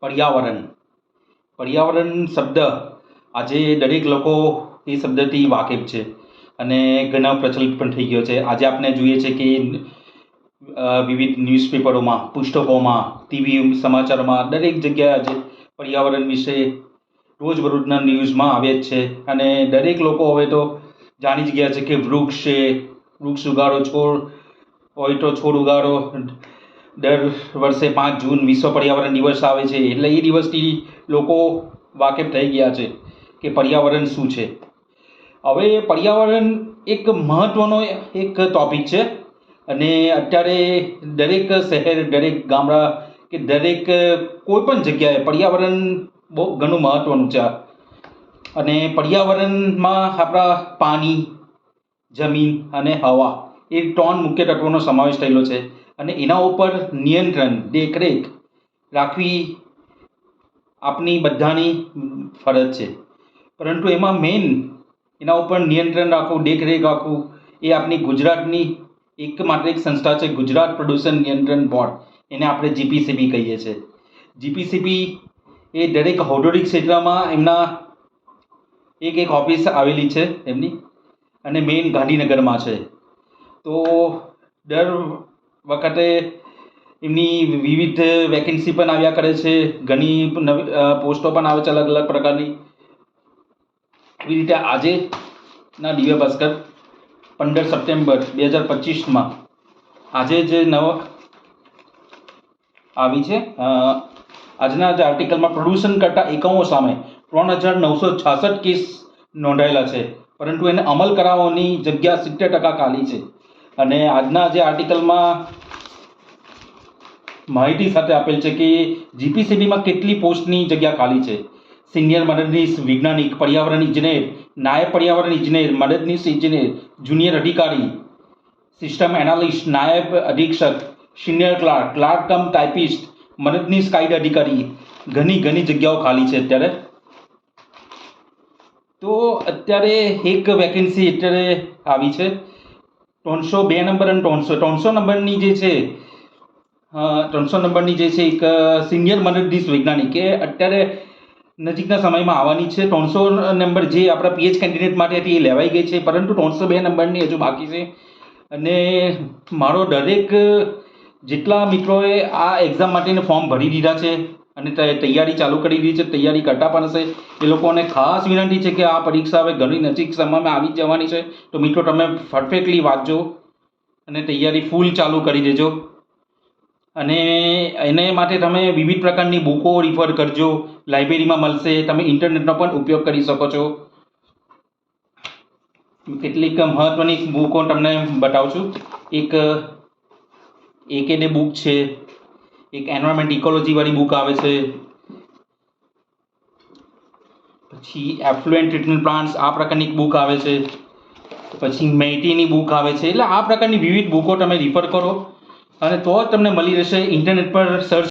પર્યાવરણ પર્યાવરણ શબ્દ આજે દરેક લોકો એ શબ્દથી વાકેફ છે અને ઘણા પ્રચલિત પણ થઈ ગયો છે. આજે આપણે જોઈએ છે કે વિવિધ ન્યૂઝપેપરોમાં, પુસ્તકોમાં, ટીવી સમાચારમાં દરેક જગ્યાએ આજે પર્યાવરણ વિશે રોજબરોજના ન્યૂઝમાં આવે જ છે. અને દરેક લોકો હવે તો જાણી જ ગયા છે કે વૃક્ષ છે, વૃક્ષ ઉગાડો, છોડ હોય તો છોડ ઉગાડો. દર વર્ષે 5 જૂન વિશ્વ પર્યાવરણ દિવસ આવે છે, એટલે એ દિવસથી લોકો વાકેફ થઈ ગયા છે કે પર્યાવરણ શું છે. હવે પર્યાવરણ એક મહત્ત્વનો એક ટૉપિક છે અને અત્યારે દરેક શહેર, દરેક ગામડા કે દરેક કોઈ પણ જગ્યાએ પર્યાવરણ બહુ ઘણું મહત્ત્વનું છે. અને પર્યાવરણમાં આપણા પાણી, જમીન અને હવા એ 3 મુખ્ય તત્વોનો સમાવેશ થયેલો છે અને એના ઉપર નિયંત્રણ, દેખરેખ રાખવી આપણી બધાની ફરજ છે. પરંતુ એમાં મેઇન એના ઉપર નિયંત્રણ રાખવું, દેખરેખ રાખવું એ આપણી ગુજરાતની એકમાત્ર એક સંસ્થા છે, ગુજરાત પ્રદૂષણ નિયંત્રણ બોર્ડ. એને આપણે જીપીસીબી કહીએ છીએ. જીપીસીબી એ દરેક ઔદ્યોગિક ક્ષેત્રમાં એમના એક ઓફિસ આવેલી છે એમની, અને મેઇન ગાંધીનગરમાં છે. તો દર વખતે એમની વિવિધ વેકેન્સી પણ આવ્યા કરે છે, ઘણી પોસ્ટો પણ આવે છે અલગ અલગ પ્રકારની. એવી રીતે આજેના દિવ્ય ભાસ્કર 15 સપ્ટેમ્બર 2025 આજે જે આવી છે, આજના જે આર્ટિકલમાં પ્રદૂષણ કરતા એકમો સામે 3966 કેસ નોંધાયેલા છે, પરંતુ એને અમલ કરાવવાની જગ્યા 70% ખાલી છે. અને આજના જે આર્ટિકલમાં માહિતી સાથે આપેલ છે કે જીપીસીબીમાં કેટલી પોસ્ટની જગ્યા ખાલી છે. સિનિયર મદદનીશ વૈજ્ઞાનિક, પર્યાવરણ ઇજનેર, નાયબ પર્યાવરણ ઇજનેર, મદદનીશ ઇજનેર, જુનિયર અધિકારી, સિસ્ટમ એનાલિસ્ટ, નાયબ અધિક્ષક, સિનિયર ક્લાર્ક, ક્લાર્ક કમ ટાઈપિસ્ટ, મદદનીશ કાયદા અધિકારી, ઘણી જગ્યાઓ ખાલી છે અત્યારે. તો અત્યારે એક વેકેન્સી અત્યારે આવી છે 302 નંબર અને 300 નંબરની જે છે, 300 નંબરની જે છે એક સિનિયર મદદનીશ વૈજ્ઞાનિક એ અત્યારે નજીકના સમયમાં આવવાની છે. 300 નંબર જે આપણા પીએચ કેન્ડિડેટ માટે હતી એ લેવાઈ ગઈ છે, પરંતુ 302 નંબરની હજુ બાકી છે. અને મારો દરેક જેટલા મિત્રોએ આ એક્ઝામ માટેનું ફોર્મ ભરી દીધા છે અને તૈયારી ચાલુ કરી દીધી છે, તૈયારી કરતા પણ હશે, એ લોકોને ખાસ વિનંતી છે કે આ પરીક્ષા હવે ઘણી નજીક સમયમાં આવી જ જવાની છે. તો મિત્રો તમે પરફેક્ટલી વાંચજો અને તૈયારી ફૂલ ચાલુ કરી દેજો. અને એને માટે તમે વિવિધ પ્રકારની બુકો રિફર કરજો, લાઇબ્રેરીમાં મળશે, તમે ઇન્ટરનેટનો પણ ઉપયોગ કરી શકો છો. કેટલીક મહત્ત્વની બુકો તમને બતાવું છું. એક એકેડે બુક છે, એક એન્વાયરમેન્ટ ઇકોલોજી વાળી બુક આવે છે, પછી એફ્લુએન્ટ ટ્રીટમેન્ટ પ્લાન્ટ્સ આ પ્રકારની એક બુક આવે છે, પછી મેઇટીની બુક આવે છે. એટલે આ પ્રકારની વિવિધ બુકો તમે રિફર કરો અને તો જ તમને મળી રહેશે. ઇન્ટરનેટ પર સર્ચ